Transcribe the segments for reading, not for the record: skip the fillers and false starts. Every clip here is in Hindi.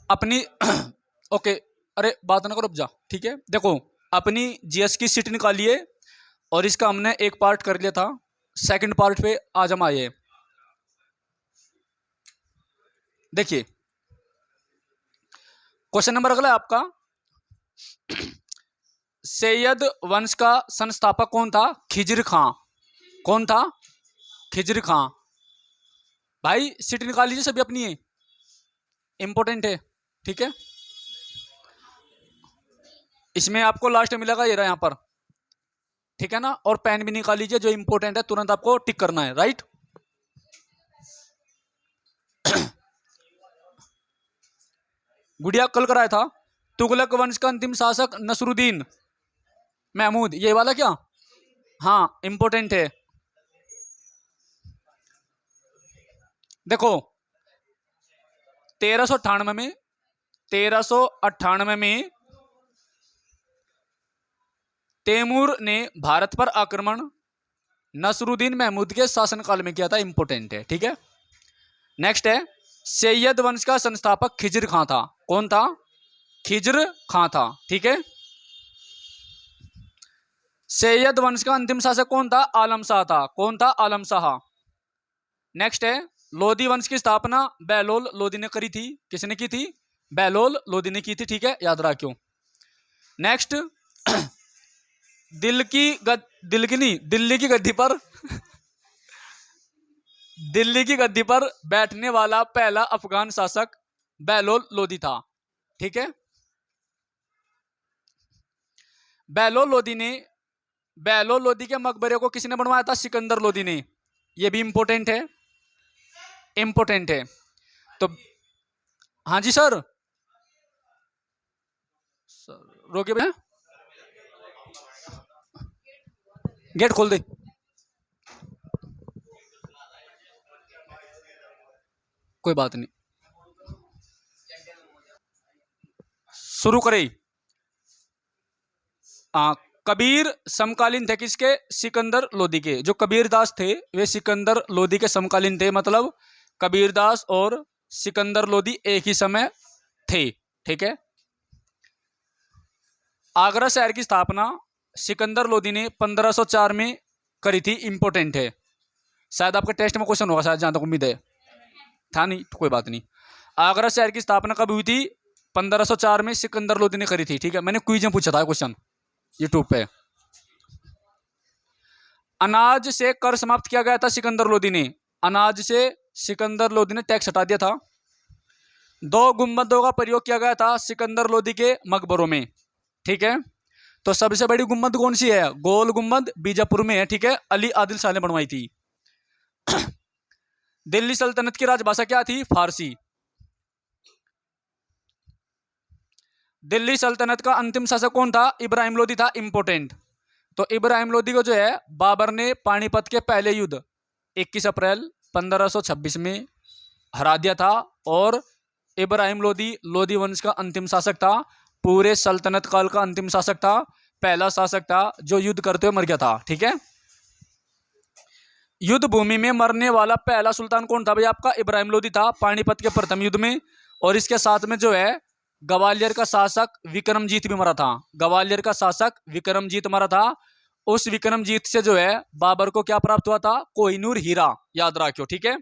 अपनी ओके, अरे बात ना करो, जा ठीक है। देखो, अपनी जीएस की सीट निकालिए और इसका हमने एक पार्ट कर लिया था, सेकंड पार्ट पे आज हम आए। देखिए क्वेश्चन नंबर अगला है आपका, सैयद वंश का संस्थापक कौन था? खिजर खां। कौन था? खिजर खां। भाई सीट निकाल लीजिए सभी अपनी, है इंपॉर्टेंट है, ठीक है। इसमें आपको लास्ट में मिलेगा ये रहा यहां पर, ठीक है ना। और पेन भी निकाल लीजिए, जो इंपॉर्टेंट है तुरंत आपको टिक करना है, राइट। गुड़िया कल कराया था, तुगलक वंश का अंतिम शासक नसरुद्दीन महमूद, ये वाला क्या? हाँ इंपॉर्टेंट है। देखो 1398 में तैमूर ने भारत पर आक्रमण नसरुद्दीन महमूद के शासनकाल में किया था, इंपॉर्टेंट है, ठीक है। नेक्स्ट है, सैयद वंश का संस्थापक खिजर खां था। कौन था? खिजर खां था, ठीक है। सैयद वंश का अंतिम शासक कौन था? आलम शाह था। कौन था? आलम शाह। नेक्स्ट है, लोधी वंश की स्थापना बहलोल लोधी ने करी थी। किसने की थी? बहलोल लोधी ने की थी, ठीक है, याद रखियो। नेक्स्ट, दिल्ली की गद्दी पर दिल्ली की गद्दी पर बैठने वाला पहला अफगान शासक बहलोल लोधी था, ठीक है। बहलोल लोधी के मकबरे को किसने बनवाया था? सिकंदर लोधी ने। यह भी इंपॉर्टेंट है, इंपॉर्टेंट है। तो हाँ जी सर, रोके भैया, गेट खोल दे। कोई बात नहीं, शुरू करें। कबीर समकालीन थे किसके? सिकंदर लोधी के। जो कबीरदास थे वे सिकंदर लोधी के समकालीन थे, मतलब कबीरदास और सिकंदर लोधी एक ही समय थे, ठीक है। आगरा शहर की स्थापना सिकंदर लोधी ने 1504 में करी थी, इंपॉर्टेंट है। शायद आपके टेस्ट में क्वेश्चन होगा, शायद जहां तक उम्मीद है, था नहीं तो कोई बात नहीं। आगरा शहर की स्थापना कब हुई थी? 1504 में सिकंदर लोधी ने करी थी, ठीक है। मैंने क्विज में पूछा था क्वेश्चन यूट्यूब पे। अनाज से कर समाप्त किया गया था सिकंदर लोधी ने। अनाज से सिकंदर लोधी ने टैक्स हटा दिया था। 2 गुंबदों का प्रयोग किया गया था सिकंदर लोधी के मकबरों में, ठीक है। तो सबसे बड़ी गुंबद कौन सी है? गोल गुंबद, बीजापुर में है, ठीक है। अली आदिल शाह ने बनवाई थी। दिल्ली सल्तनत की राजभाषा क्या थी? फारसी। दिल्ली सल्तनत का अंतिम शासक कौन था? इब्राहिम लोधी था, इंपॉर्टेंट। तो इब्राहिम लोधी को जो है बाबर ने पानीपत के पहले युद्ध 21 अप्रैल 1526 में हरा दिया था। और इब्राहिम लोधी लोधी वंश का अंतिम शासक था, पूरे सल्तनत काल का अंतिम शासक था, पहला शासक था जो युद्ध करते हुए मर गया था, ठीक है। युद्ध भूमि में मरने वाला पहला सुल्तान कौन था भाई? आपका इब्राहिम लोधी था, पानीपत के प्रथम युद्ध में। और इसके साथ में जो है ग्वालियर का शासक विक्रमजीत भी मरा था। ग्वालियर का शासक विक्रमजीत मरा था। उस विक्रमजीत से जो है बाबर को क्या प्राप्त हुआ था? कोहिनूर हीरा, याद रखियो, ठीक है।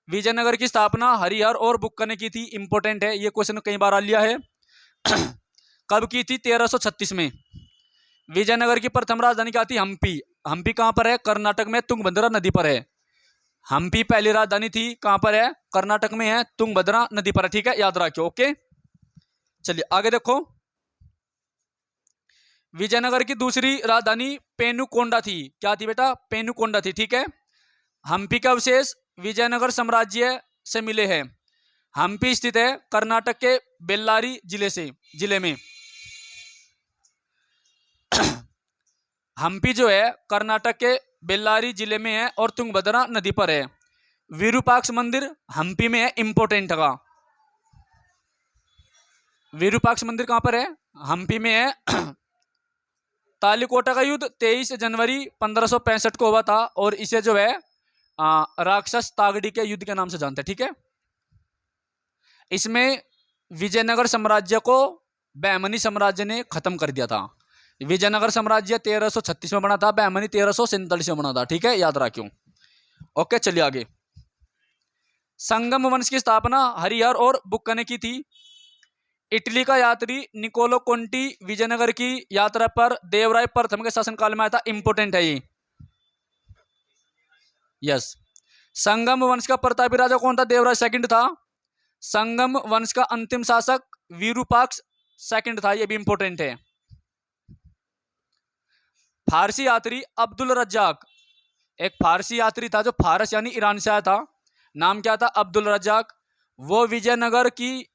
विजयनगर की स्थापना हरिहर और बुक्का ने की थी, इंपॉर्टेंट है, ये क्वेश्चन कई बार आ लिया है। कब की थी? 1336 में। विजयनगर की प्रथम राजधानी क्या थी? हम्पी। हम्पी कहां पर है? कर्नाटक में, तुंगभद्रा नदी पर है। हम्पी पहली राजधानी थी, कहां पर है? कर्नाटक में है, तुंगभद्रा नदी पर है, ठीक है, याद रखियो, ओके। चलिए आगे देखो, विजयनगर की दूसरी राजधानी पेनुकोंडा थी। क्या थी बेटा? पेनुकोंडा थी, ठीक है। हम्पी का अवशेष विजयनगर साम्राज्य से मिले हैं। हम्पी स्थित है कर्नाटक के बेल्लारी जिले में। हम्पी जो है कर्नाटक के बेल्लारी जिले में है और तुंगभद्रा नदी पर है। विरूपाक्ष मंदिर हम्पी में है, इंपॉर्टेंट का। विरूपाक्ष मंदिर कहां पर है? हम्पी में है। तालीकोटा का युद्ध 23 जनवरी 1565 को हुआ था और इसे जो है राक्षस तागड़ी के युद्ध के नाम से जानते हैं, ठीक है। इसमें विजयनगर साम्राज्य को बहमनी साम्राज्य ने खत्म कर दिया था। विजयनगर साम्राज्य 1336 में बना था, बहमनी 1347 में बना था। ठीक है, याद रखियो। ओके, चलिए आगे। संगम वंश की स्थापना हरिहर और बुक्का ने की थी। इटली का यात्री निकोलो कोंटी विजयनगर की यात्रा पर देवराय प्रथम के शासनकाल में आया था। इंपोर्टेंट है ये। यस। संगम वंश का प्रतापी राजा कौन था? देवराय सेकंड था। संगम वंश का अंतिम शासक विरूपाक्ष सेकंड था। ये भी इंपोर्टेंट है। फारसी यात्री अब्दुल रज्जाक, एक फारसी यात्री था जो फारस यानी ईरान से आया था। नाम क्या था? अब्दुल रज्जाक। वो विजयनगर की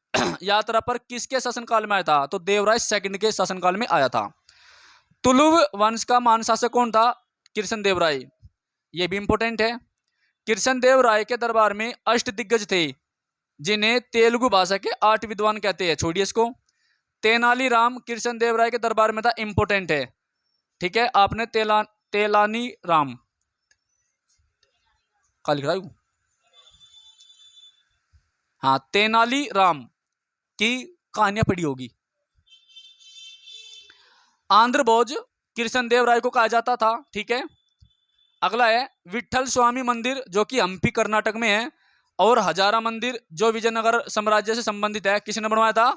यात्रा पर किसके शासनकाल में आया था? तो देवराय सेकंड के शासनकाल में आया था। तुलुव वंश का महान शासक कौन था? कृष्ण देव राय। ये भी इंपोर्टेंट है। कृष्ण देव राय के दरबार में अष्ट दिग्गज थे, जिन्हें तेलुगु भाषा के 8 विद्वान कहते हैं। छोड़िए इसको। तेनालीराम कृष्ण देव राय के दरबार में था। इंपोर्टेंट है। ठीक है, आपने तेलानी राम का लिख रहा हूं। हाँ, तेनाली राम की कहानियां पढ़ी होगी। आंध्र भोज कृष्ण देव राय को कहा जाता था। ठीक है, अगला है विठल स्वामी मंदिर जो कि हम्पी कर्नाटक में है, और हजारा मंदिर जो विजयनगर साम्राज्य से संबंधित है। किसने बनवाया था?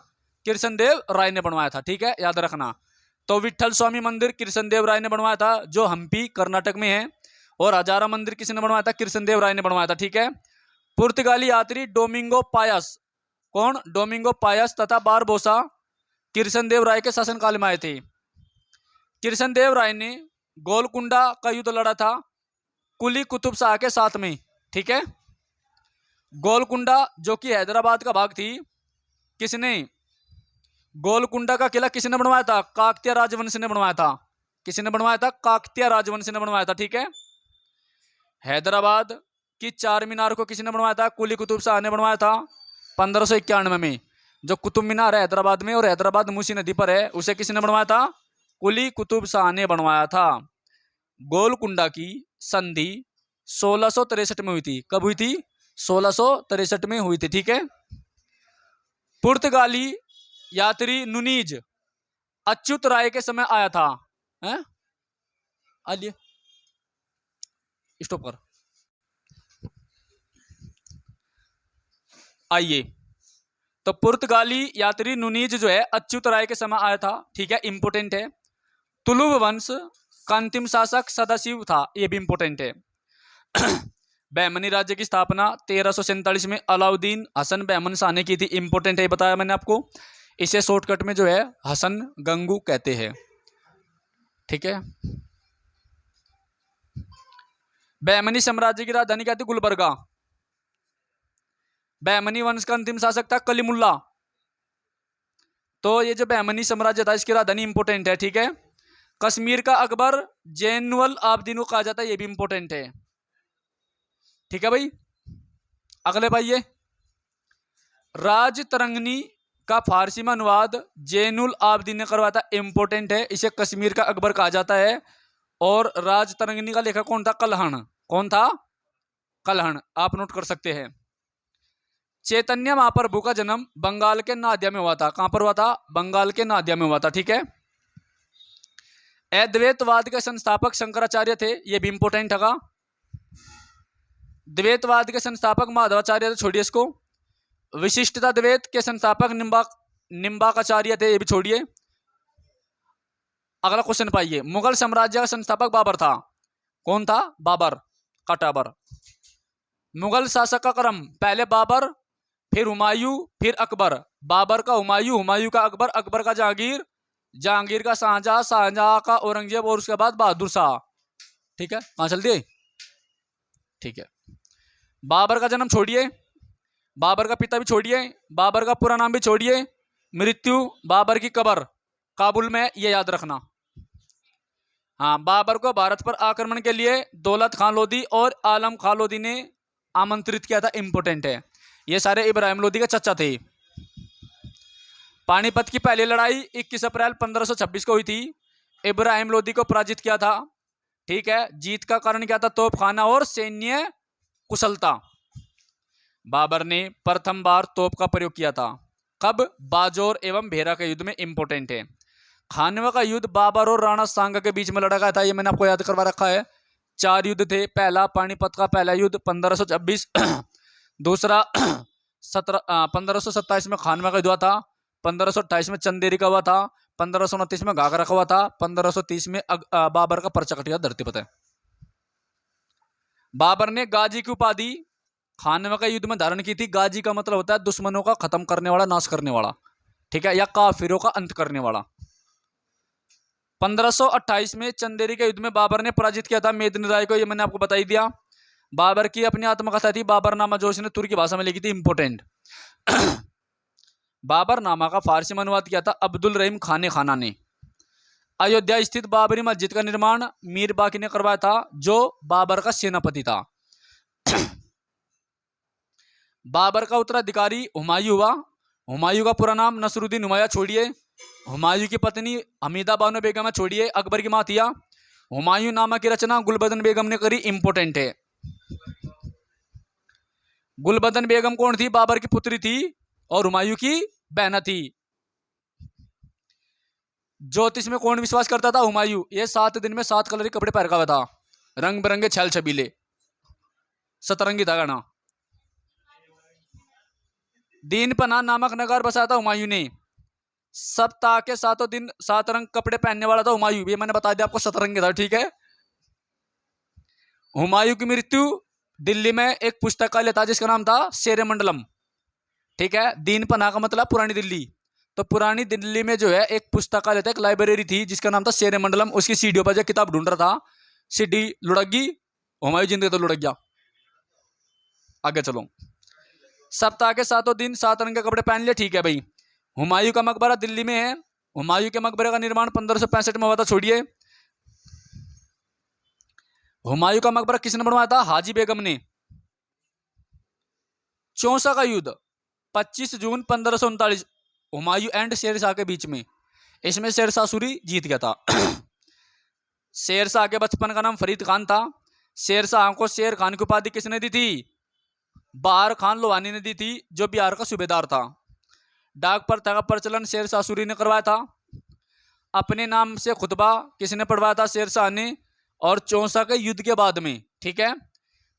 कृष्ण देव राय ने बनवाया था। ठीक है, याद रखना। तो विठल स्वामी मंदिर कृष्ण देव राय ने बनवाया था जो हम्पी कर्नाटक में है, और हजारा मंदिर किसने बनवाया था? कृष्ण देव राय ने बनवाया था। ठीक है। पुर्तगाली यात्री डोमिंगो पायस, कौन? डोमिंगो पायस तथा बारबोसा कृष्ण देव राय के शासनकाल में आए थे। कृष्ण देव राय ने गोलकुंडा का युद्ध लड़ा था कुली कुतुब शाह के साथ में। ठीक है, गोलकुंडा जो कि हैदराबाद का भाग थी, किसने? गोलकुंडा का किला किसने बनवाया था? काकतीय राजवंश ने बनवाया था। किसने बनवाया था? काकतीय राजवंश ने बनवाया था। ठीक है। हैदराबाद की चार मीनार को किसने बनवाया था? कुली कुतुब शाह ने बनवाया था 1591 में। जो कुतुब मीनार है हैदराबाद में, और हैदराबाद मूसी नदी पर है, उसे किसने बनवाया था? कुली कुतुब शाह ने बनवाया था। गोलकुंडा की संधि 1663 में हुई थी। कब हुई थी? 1663 में हुई थी। ठीक है। पुर्तगाली यात्री नुनीज अच्युत राय के समय आया था। हैं? आइए स्टॉप कर। आइए, तो पुर्तगाली यात्री नुनीज जो है अच्युत राय के समय आया था। ठीक है, इंपोर्टेंट है। तुलुव वंश का अंतिम शासक सदाशिव था। यह भी इंपोर्टेंट है। बहमनी राज्य की स्थापना 1347 में अलाउद्दीन हसन बहमन शाह ने की थी। इंपोर्टेंट है, बताया मैंने आपको। इसे शॉर्टकट में जो है हसन गंगू कहते हैं। ठीक है। बहमनी साम्राज्य की राजधानी क्या थी? गुलबर्गा। बहमनी वंश का अंतिम शासक था कलीमुल्ला। तो ये जो बहमनी साम्राज्य था इसकी राजधानी इंपोर्टेंट है। ठीक है। कश्मीर का अकबर जैनुल आबदीन को कहा जाता है। ये भी इंपोर्टेंट है। ठीक है भाई। अगले भाई, ये राज तरंगनी का फारसी में अनुवाद जैनुल आबदीन ने करवाया था। इंपोर्टेंट है। इसे कश्मीर का अकबर कहा जाता है। और राज तरंगनी का लेखक कौन था? कल्हण। कौन था? कल्हण। आप नोट कर सकते हैं। चैतन्य महाप्रभु का जन्म बंगाल के नादिया में हुआ था। कहां पर हुआ था? बंगाल के नादिया में हुआ था। ठीक है। अद्वैतवाद के संस्थापक शंकराचार्य थे। यह भी इंपोर्टेंट था। द्वैतवाद के संस्थापक माधवाचार्य थे। छोड़िए इसको। विशिष्टता द्वैत के संस्थापक निम्बाकाचार्य थे। ये भी छोड़िए। अगला क्वेश्चन पाइए। मुगल साम्राज्य का संस्थापक बाबर था। कौन था? बाबर का टाबर। मुगल शासक का क्रम पहले बाबर, फिर हुमायूं, फिर अकबर। बाबर का हुमायूं, हुमायूं का अकबर, अकबर का जहांगीर, जहांगीर का शाहजहां, शाहजहां का औरंगजेब, और उसके बाद बहादुर शाह। ठीक है, कहां चल दिए? ठीक है। बाबर का जन्म छोड़िए, बाबर का पिता भी छोड़िए, बाबर का पूरा नाम भी छोड़िए, मृत्यु बाबर की कब्र काबुल में, ये याद रखना। हाँ, बाबर को भारत पर आक्रमण के लिए दौलत खान लोधी और आलम खान लोधी ने आमंत्रित किया था। इंपोर्टेंट है। ये सारे इब्राहिम लोधी के चचा थे। पानीपत की पहली लड़ाई 21 अप्रैल 1526 को हुई थी। इब्राहिम लोधी को पराजित किया था। ठीक है। जीत का कारण क्या था? तोपखाना और सैन्य कुशलता। बाबर ने प्रथम बार तोप का प्रयोग किया था। कब? बाजौर एवं भेरा के युद्ध में इंपोर्टेंट है। खानवा का युद्ध बाबर और राणा सांगा के बीच में लड़ा गया था, ये मैंने आपको याद करवा रखा है। 4 युद्ध थे। पहला पानीपत का पहला युद्ध 1526, दूसरा 1527 में खानवा का युद्ध हुआ था, 1528 में चंदेरी का हुआ था, 1529 में घाघरा का हुआ था, 1530 में बाबर का पर्चा कट गया धरती पर। बाबर ने गाजी की उपाधि खानवा का युद्ध में धारण की थी। गाजी का मतलब होता है दुश्मनों का खत्म करने वाला, नाश करने वाला, ठीक है, या काफिरों का अंत करने वाला। 1528 में चंदेरी के युद्ध में बाबर ने पराजित किया था मेदिनी राय को, ये मैंने आपको बता ही दिया। बाबर की अपनी आत्मकथा थी बाबरनामा, जो उसने तुर्की भाषा में लिखी थी, इंपोर्टेंट। बाबरनामा का फारसी में अनुवाद किया था अब्दुल रहीम खाने खाना ने। अयोध्या स्थित बाबरी मस्जिद का निर्माण मीर बाकी ने करवाया था, जो बाबर का सेनापति था। बाबर का उत्तराधिकारी हुमायूं हुआ। हुमायूं का पूरा नाम नसरुद्दीन हुमायूं छोड़िए। हुमायूं की पत्नी हमीदा बानो बेगम छोड़िए, अकबर की मां थिया। हुमायूं नामा की रचना गुलबदन बेगम ने करी, इंपोर्टेंट है। गुलबदन बेगम कौन थी? बाबर की पुत्री थी और हुमायूं की बहना थी। ज्योतिष में कौन विश्वास करता था? हुमायूं। ये 7 दिन में 7 कलर के कपड़े पहन का हुआ था, रंग बिरंगे छल छबीले, सतरंगी था गाना। दीन पना नामक नगर बसाया था हुमायूं ने। सप्ताह के 7 दिन 7 रंग कपड़े पहनने वाला था हुमायूं, ये मैंने बता दिया आपको, सतरंगी था, ठीक है। हुमायूं की मृत्यु दिल्ली में एक पुस्तकालय था जिसका नाम था शेर मंडलम, ठीक है। दीन पना का मतलब पुरानी दिल्ली, तो पुरानी दिल्ली में जो है एक पुस्तकालय था, एक लाइब्रेरी थी जिसका नाम था शेर मंडलम। उसकी सीढ़ियों पर जो किताब ढूंढ रहा था, सीढ़ी लुढ़क गई, हुमायूं जिंदगी तो लुढ़क गया। आगे चलो। सप्ताह के 7 दिन 7 रंग के कपड़े पहन लिए, ठीक है भाई। हुमायूं का मकबरा दिल्ली में है। हुमायूं के मकबरे का निर्माण 1565 में हुआ था, छोड़िए। हुमायूं का मकबरा किसने बनवाया था? हाजी बेगम ने। चौसा का युद्ध 25 जून 1539 हुमायूं एंड शेरशाह के बीच में, इसमें शेरशाह सूरी जीत गया था। शेरशाह के बचपन का नाम फरीद खान था। शेरशाह को शेर खान की उपाधि किसने दी थी? बहार खान लोहानी ने दी थी, जो बिहार का सूबेदार था। डाक प्रथा का प्रचलन शेरशाह सूरी ने करवाया था। अपने नाम से खुतबा किसने पढ़वाया था? शेरशाह ने। और चौसा के युद्ध के बाद में, ठीक है,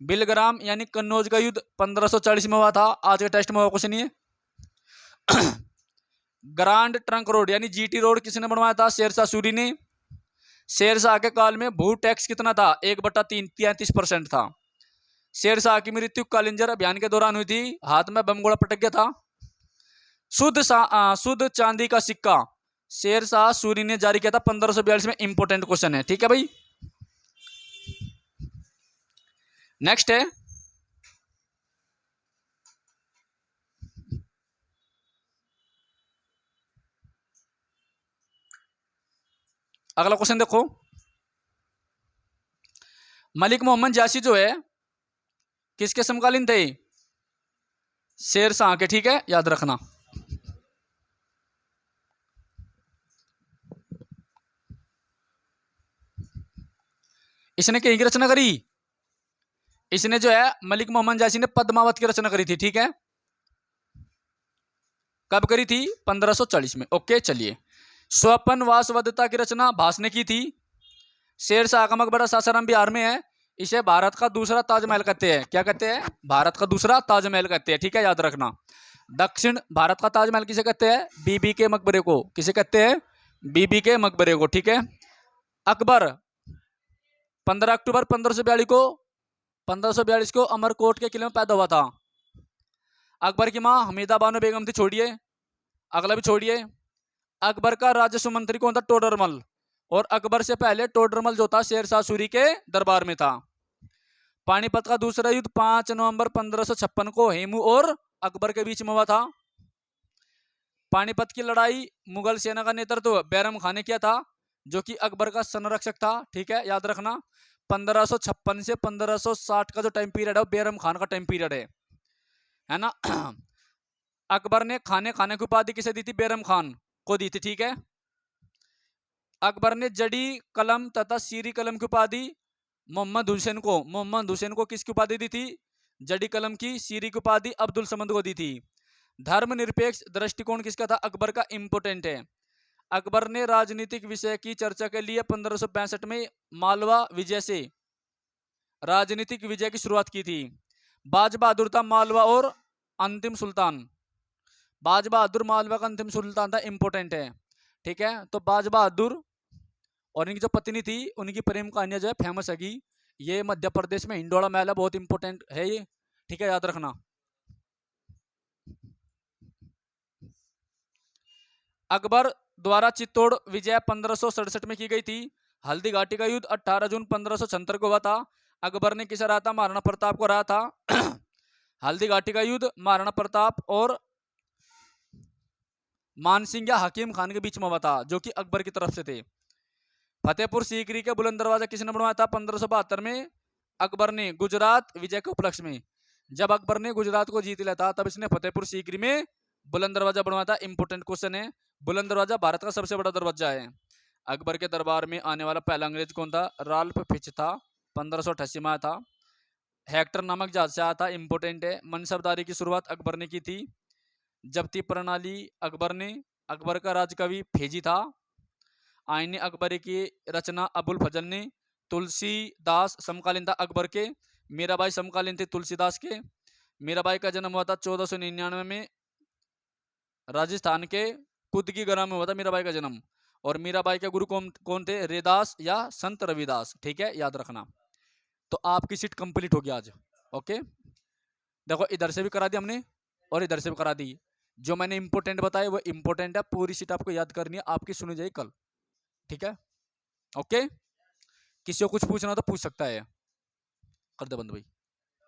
बिलग्राम यानी कन्नौज का युद्ध 1540 में हुआ था। आज के टेस्ट में हुआ कुछ नहीं है। ग्रांड ट्रंक रोड यानी जीटी रोड किसने बनवाया था? शेरशाह सूरी ने। शेरशाह के काल में भू टैक्स कितना था? 1/3 33% था। शेरशाह की मृत्यु कालिंजर अभियान के दौरान हुई थी, हाथ में बम गोला पटक गया था। शुद्ध चांदी का सिक्का शेरशाह सूरी ने जारी किया था 1542 में, इंपोर्टेंट क्वेश्चन है, ठीक है भाई। नेक्स्ट है अगला क्वेश्चन, देखो। मलिक मोहम्मद जासी जो है किसके समकालीन थे? शेरशाह के, ठीक है, याद रखना। इसने कहीं की रचना करी? इसने जो है मलिक मोहम्मद जासी ने पद्मावत की रचना करी थी, ठीक है। कब करी थी? 1540 में। ओके, चलिए। स्वपन वासवदत्ता की रचना भास ने की थी। शेरशाह का मकबरा सासाराम बिहार में है। इसे भारत का दूसरा ताजमहल कहते हैं। क्या कहते हैं? भारत का दूसरा ताजमहल कहते हैं, ठीक है, याद रखना। दक्षिण भारत का ताजमहल किसे कहते हैं? बीबी के मकबरे को। किसे कहते हैं? बीबी के मकबरे को, ठीक है। अकबर 15 अक्टूबर 1542 को अमरकोट के किले में पैदा हुआ था। अकबर की मां हमीदा बानो बेगम थी, छोड़िए। अगला भी छोड़िए। अकबर का राजस्व मंत्री कौन था? टोडरमल। और अकबर से पहले टोडरमल जो था शेरशाह सूरी के दरबार में था। पानीपत का दूसरा युद्ध 5 नवंबर 1556 को हेमू और अकबर के बीच में हुआ था। पानीपत की लड़ाई मुगल सेना का नेतृत्व बैरम खान ने किया था, जो कि अकबर का संरक्षक था, ठीक है, याद रखना। 1556 से 1560 का जो टाइम पीरियड है वो बैरम खान का टाइम पीरियड है ना। अकबर ने खाने खाने की उपाधि किसे दी थी? बैरम खान को दी थी, ठीक है। अकबर ने जड़ी कलम तथा सीरी कलम की उपाधि मोहम्मद हुसैन को किसकी उपाधि दी थी? जड़ी कलम की, सीरी की उपाधि अब्दुल समद को दी थी। धर्मनिरपेक्ष दृष्टिकोण किसका था? अकबर का इम्पोर्टेंट है। अकबर ने राजनीतिक विषय की चर्चा के लिए 1565 में मालवा विजय से राजनीतिक विजय की शुरुआत की थी। बाज बहादुर था मालवा और अंतिम सुल्तान। बाज बहादुर मालवा का अंतिम सुल्तान था, इंपोर्टेंट है। ठीक है, तो बाज बहादुर और इनकी जो पत्नी थी उनकी प्रेम कहानियां जो है फेमस है कि ये मध्य प्रदेश में हिंडोला महल है, बहुत इंपॉर्टेंट है ये। ठीक है, याद रखना। अकबर द्वारा चित्तौड़ विजय 1567 में की गई थी। हल्दी घाटी का युद्ध 18 जून 1576 को हुआ था। अकबर ने किसे हराया था? महाराणा प्रताप को हराया था। हल्दी घाटी का युद्ध महाराणा प्रताप और मानसिंह या हकीम खान के बीच में हुआ था, जो कि अकबर की तरफ से थे। फतेहपुर सीकरी के बुलंद दरवाजा किसने बनवाया था? 1572 में अकबर ने गुजरात विजय के उपलक्ष्य में। जब अकबर ने गुजरात को जीत लिया था तब इसने फतेहपुर सीकरी में बुलंद दरवाजा बनवाया था। इंपोर्टेंट क्वेश्चन है। बुलंद दरवाजा भारत का सबसे बड़ा दरवाजा है। अकबर के दरबार में आने वाला पहला अंग्रेज कौन था? राल्फ फिच था, 1588 में आया था। हेक्टर नामक जहाज से आया था, इंपोर्टेंट है। मनसबदारी की शुरुआत अकबर ने की थी। जब्ती प्रणाली अकबर ने। अकबर का राजकवि फेजी था। आईने अकबरी की रचना अबुल फजल ने। तुलसीदास समकालीन था अकबर के। मीराबाई समकालीन थे तुलसीदास के। मीराबाई का जन्म हुआ था 1499 में राजस्थान के कुदगी ग्राम में हुआ था मीराबाई का जन्म। और मीराबाई के गुरु कौन कौन थे? रेदास या संत रविदास। ठीक है, याद रखना। तो आपकी सीट कंप्लीट होगी आज। ओके, देखो इधर से भी करा दी हमने और इधर से भी करा दी। जो मैंने इंपोर्टेंट बताया वो इंपोर्टेंट है, पूरी सीट आपको याद करनी है, आपकी सुनी जाएगी कल। ठीक है, ओके। किसी को कुछ पूछना तो पूछ सकता है। कर दे बंद भाई।